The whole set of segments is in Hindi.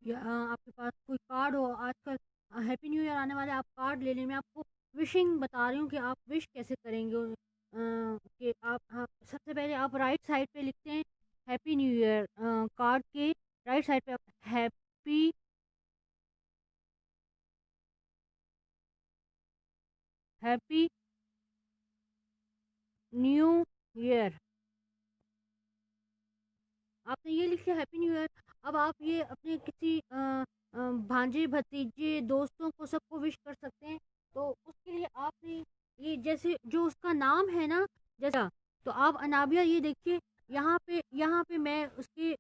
या आपके पास कोई कार्ड हो आजकल, हैप्पी न्यू ईयर आने वाले, आप कार्ड ले लें। मैं आपको विशिंग बता रही हूँ कि आप विश कैसे करेंगे। कि आप सबसे पहले आप राइट साइड पे लिखते हैं हैप्पी न्यू ईयर, कार्ड के राइट साइड पे आप हैप्पी हैप्पी न्यू ईयर, आपने ये लिख लिया हैप्पी न्यू ईयर। अब आप ये अपने किसी भांजे भतीजे दोस्तों को सबको विश कर सकते हैं। तो उसके लिए आपने ये जैसे जो उसका नाम है ना, जैसा, तो आप अनाबिया ये देखिए, यहाँ पे मैं उसके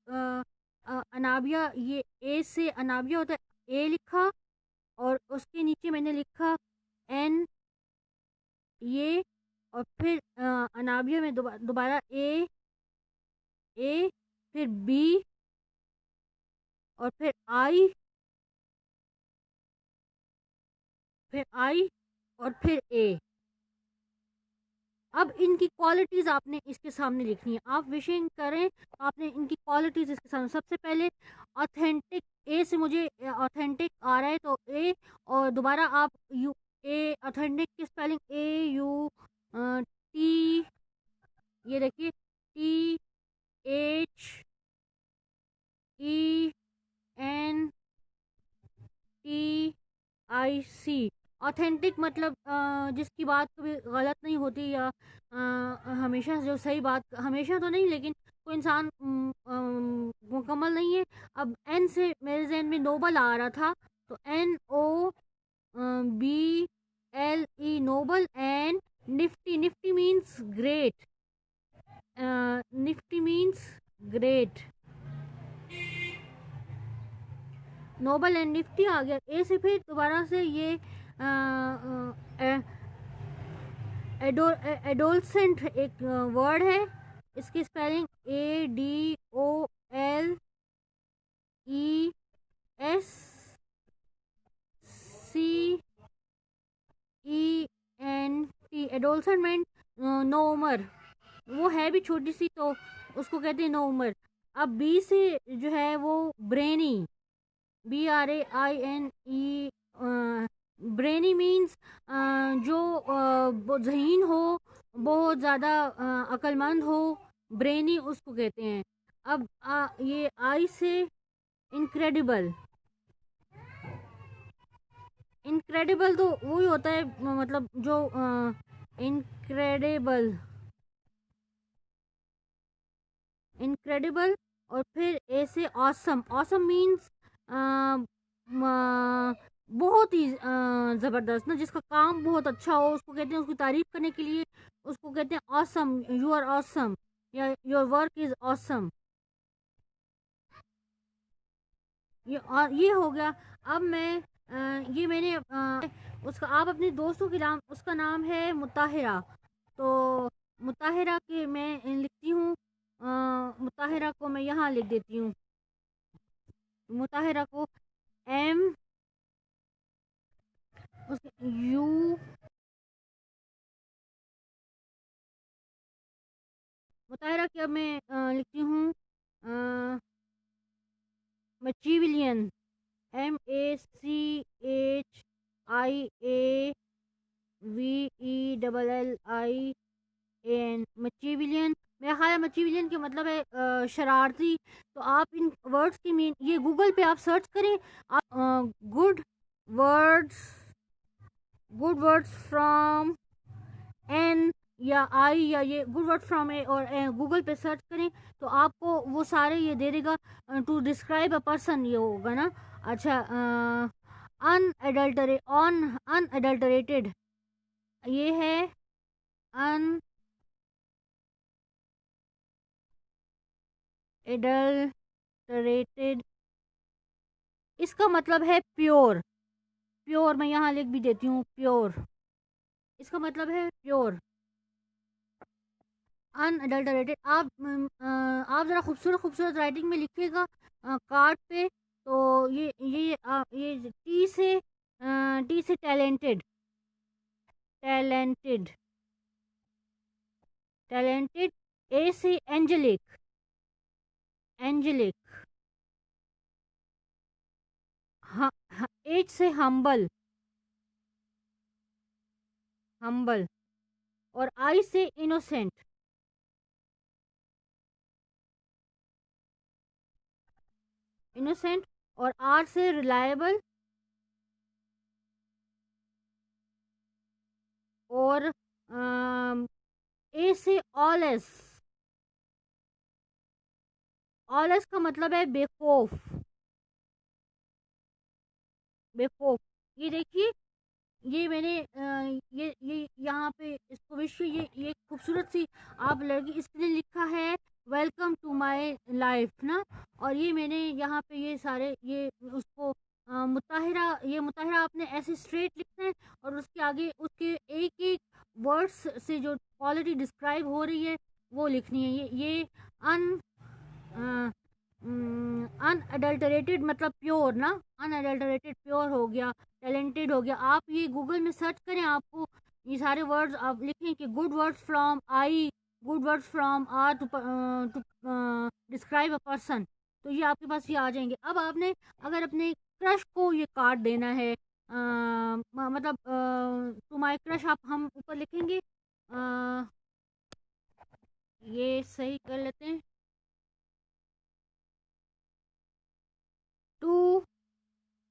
अनाबिया, ये ए से अनाबिया होता है, ए लिखा, और उसके नीचे मैंने लिखा एन, ये, और फिर अनाबिया में दोबारा ए, फिर बी, और फिर आई और फिर ए। अब इनकी क्वालिटीज आपने इसके सामने लिखनी है। आप विशिंग करें तो आपने इनकी क्वालिटीज इसके सामने, सबसे पहले ऑथेंटिक, ए से मुझे ऑथेंटिक आ रहा है तो ए, और दोबारा आप यू, ए ऑथेंटिक की स्पेलिंग टी, ये देखिए, THENTIC, ऑथेंटिक मतलब जिसकी बात कभी गलत नहीं होती, या हमेशा जो सही बात, हमेशा तो नहीं लेकिन कोई इंसान मुकम्मल नहीं है। अब एन से मेरे जहन में नोबल आ रहा था, तो NOBLE, noble, and nifty, nifty means great, nifty means great, noble and nifty आ गया। ए से फिर दोबारा से ये एडोलसेंट एक वर्ड है, इसकी स्पेलिंग ADOLESCENT, एडोलसेंट मीन नो उम्र, वो है भी छोटी सी तो उसको कहते हैं नो उम्र। अब बी से जो है वो ब्रेनी, BRAINE, ब्रेनी मीन्स जो जहीन हो, बहुत ज़्यादा अक्लमंद हो, ब्रेनी उसको कहते हैं। अब ये आई से इनक्रेडिबल, इनक्रेडिबल तो वही होता है, मतलब जो इनक्रेडिबल, इनक्रेडिबल, और फिर ए से ऑसम, ऑसम मीन्स बहुत ही ज़बरदस्त ना, जिसका काम बहुत अच्छा हो उसको कहते हैं, उसकी तारीफ करने के लिए उसको कहते हैं ऑसम, यू आर ऑसम, या योर वर्क इज ऑसम। ये हो गया। अब मैं ये मैंने उसका, आप अपने दोस्तों के नाम, उसका नाम है मुताहिरा, तो मुताहिरा के मैं लिखती हूँ, मुताहिरा को मैं यहाँ लिख देती हूँ, मुताहिरा को M, U, मुताहिरा की अब मैं लिखती हूँ मचीविलियन, MACHIAVELLIAN, मचीविलियन। मेरा ख्याल है मचीविलियन के मतलब है शरारती। तो आप इन वर्ड्स की मीन, ये गूगल पे आप सर्च करें, आप good words, good words from N या आई, या ये गुड वर्ड फ्रॉम ए, और गूगल पे सर्च करें तो आपको वो सारे ये दे देगा। टू डिस्क्राइब अ पर्सन ये होगा ना। अच्छा, अनएडल्टरेटेड, ये है अनएडल्टरेटेड, इसका मतलब है प्योर, प्योर मैं यहाँ लिख भी देती हूँ, प्योर, इसका मतलब है प्योर, अनअडल्टरेटेड। आप ज़रा खूबसूरत खूबसूरत राइटिंग में लिखिएगा कार्ड पे। तो ये टी से टैलेंटेड, टैलेंटेड, टैलेंटेड। ए से एंजेलिक, एंजेलिक, एच से हम्बल, हम्बल। और आई से इनोसेंट, इनोसेंट। और आर से रिलायबल। और ए से ऑलेस, ऑलेस का मतलब है बेवकूफ, बेवकूफ। ये देखिए, ये मैंने ये यहाँ पे इसको विश, ये खूबसूरत सी आप लड़की, इसने लिखा है वेलकम टू माय लाइफ ना। और ये मैंने यहाँ पे ये सारे ये उसको मुताहिरा, ये मुताहिरा आपने ऐसे स्ट्रेट लिखना है, और उसके आगे उसके एक एक वर्ड्स से जो क्वालिटी डिस्क्राइब हो रही है वो लिखनी है। ये अन अनअडल्टरेटेड मतलब प्योर ना, अनअडल्टरेटेड प्योर हो गया, टैलेंटेड हो गया। आप ये गूगल में सर्च करें, आपको ये सारे वर्ड्स आप लिखें कि good words from I, good words from R to describe a person, तो ये आपके पास ये आ जाएंगे। अब आपने अगर अपने क्रश को ये कार्ड देना है, मतलब टू माय क्रश, आप हम ऊपर लिखेंगे, ये सही कर लेते हैं, टू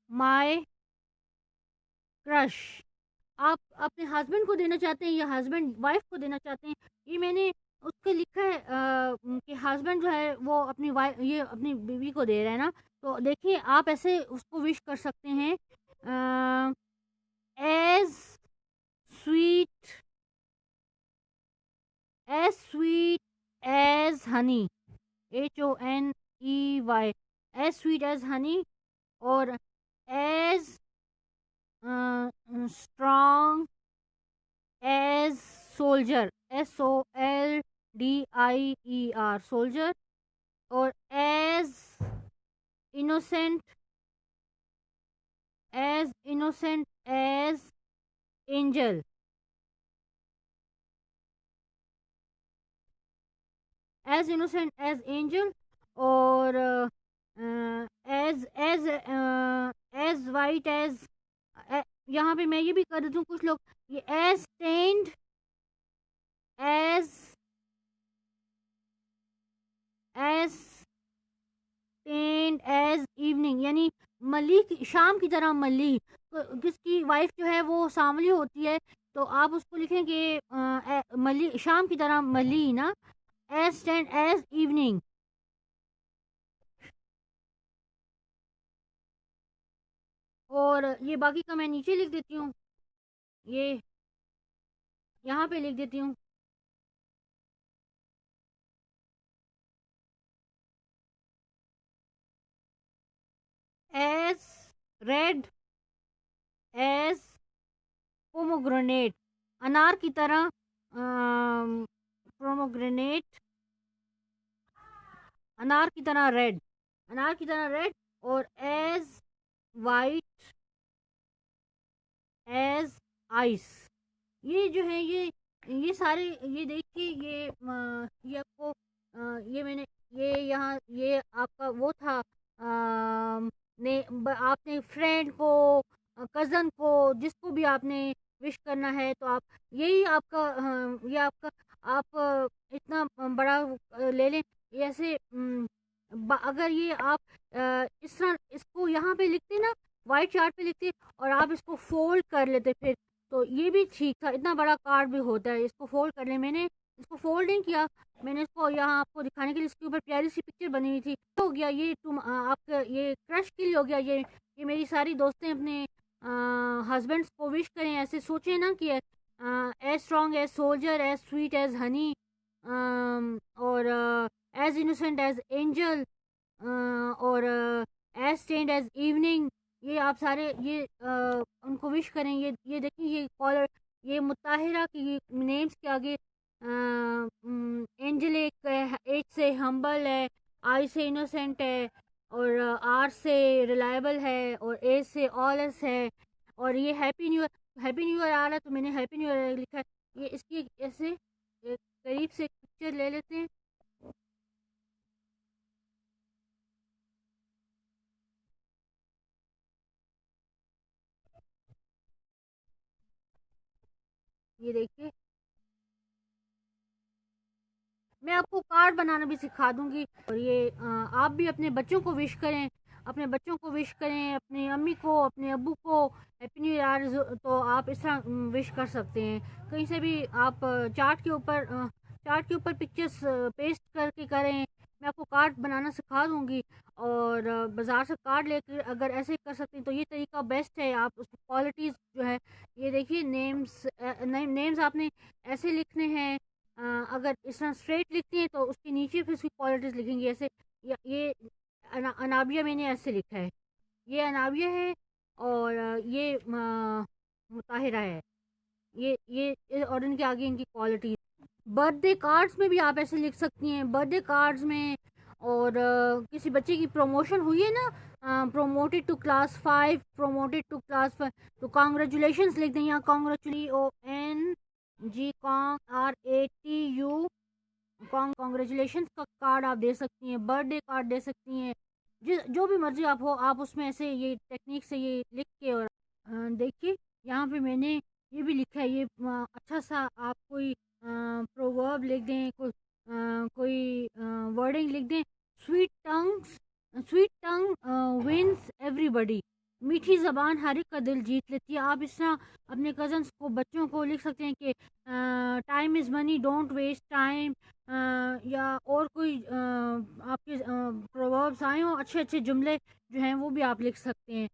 माय क्रश। आप अपने हस्बैंड को देना चाहते हैं या हस्बैंड वाइफ को देना चाहते हैं, ये मैंने उसको लिखा है कि हस्बैंड जो है वो अपनी वाइफ, ये अपनी बीवी को दे रहा है ना। तो देखिए आप ऐसे उसको विश कर सकते हैं, as sweet, as sweet as Honey, HONEY, as sweet as honey. और as strong as soldier, SOLDIER, soldier. और as innocent, as innocent as angel, as innocent as angel. और as as as white as, यहाँ पे मैं ये भी कर देती हूँ, कुछ लोग ये as tend as, as tend as evening, यानी मली शाम की तरह मली। तो किसकी वाइफ जो है वो सांवली होती है, तो आप उसको लिखें कि मली शाम की तरह मली ना, एज टेंड एज इवनिंग। और ये बाकी का मैं नीचे लिख देती हूँ, ये यहाँ पे लिख देती हूँ, एज रेड एज पोमोग्रेनेट, अनार की तरह, पोमोग्रेनेट, अनार की तरह रेड, अनार की तरह रेड। और एज वाइट एज आइस। ये जो है ये सारे, ये देखिए ये आपको ये मैंने ये यहाँ ये आपका वो था, आपने फ्रेंड को, कज़न को, जिसको भी आपने विश करना है, तो आप यही आपका ये आपका, आप इतना बड़ा ले लें। ऐसे अगर ये आप इस तरह इसको यहाँ पे लिखते ना, वाइट चार्ट पे लिखते, और आप इसको फोल्ड कर लेते फिर, तो ये भी ठीक था। इतना बड़ा कार्ड भी होता है, इसको फोल्ड कर ले। मैंने इसको फोल्ड नहीं किया, मैंने इसको यहाँ आपको दिखाने के लिए इसके ऊपर प्यारी सी पिक्चर बनी हुई थी। हो गया ये, तुम आपका ये क्रश के लिए हो गया। ये मेरी सारी दोस्तें अपने हस्बैंड्स को विश करें, ऐसे सोचें ना कि as strong as soldier, as sweet as honey, और एज इनोसेंट एज एंजल, और एज टेंड एज इवनिंग। ये आप सारे ये उनको विश करें। ये देखिए, ये कॉलर, ये मुताहिरा की नेम्स के आगे एंजल एक, एच से हम्बल है, आई से इनोसेंट है, और आर से रिलायबल है, और ए से ऑलस है। और ये happy new year, happy new year आ रहा है, तो मैंने हैप्पी न्यू ईयर लिखा है। ये इसकी ऐसे एक करीब से पिक्चर ले लेते हैं। ये देखिए, मैं आपको कार्ड बनाना भी सिखा दूंगी। और ये आप भी अपने बच्चों को विश करें, अपने बच्चों को विश करें, अपनी अम्मी को, अपने अब्बू को हैप्पी न्यू ईयर। तो आप इस तरह विश कर सकते हैं। कहीं से भी आप चार्ट के ऊपर पिक्चर्स पेस्ट करके करें। मैं आपको कार्ड बनाना सिखा दूंगी। और बाज़ार से कार्ड लेकर अगर ऐसे कर सकते हैं तो ये तरीका बेस्ट है। आप उसकी क्वालिटीज़ जो है, ये देखिए, नेम्स आपने ऐसे लिखने हैं। अगर इस तरह स्ट्रेट लिखती हैं तो उसके नीचे फिर उसकी क्वालिटीज़ लिखेंगी ऐसे। ये अनाबिया मैंने ऐसे लिखा है, ये अनाबिया है। और ये मुताहिरा है। और इनके आगे इनकी क्वालिटी। बर्थडे कार्ड्स में भी आप ऐसे लिख सकती हैं, बर्थडे कार्ड्स में। और किसी बच्चे की प्रमोशन हुई है ना, promoted to class 5, promoted to class 5, तो कॉन्ग्रेचुलेशंस लिख दें यहाँ। CONGRATU, कॉन्ग्रेचुलेशंस का कार्ड आप दे सकती हैं, बर्थडे कार्ड दे सकती हैं। जो भी मर्जी आप हो, आप उसमें ऐसे ये टेक्निक से ये लिख के। और देखिए, यहाँ पे मैंने ये भी लिखा है। ये अच्छा सा आप कोई प्रोवर्ब लिख दें, कोई वर्डिंग लिख दें। स्वीट टंग विंस एवरीबडी, मीठी ज़बान हर एक का दिल जीत लेती है। आप इस तरह अपने कज़न्स को, बच्चों को लिख सकते हैं कि time is money, don't waste time. या और कोई आपके प्रोवर्ब्स आए हों, अच्छे अच्छे जुमले जो हैं वो भी आप लिख सकते हैं।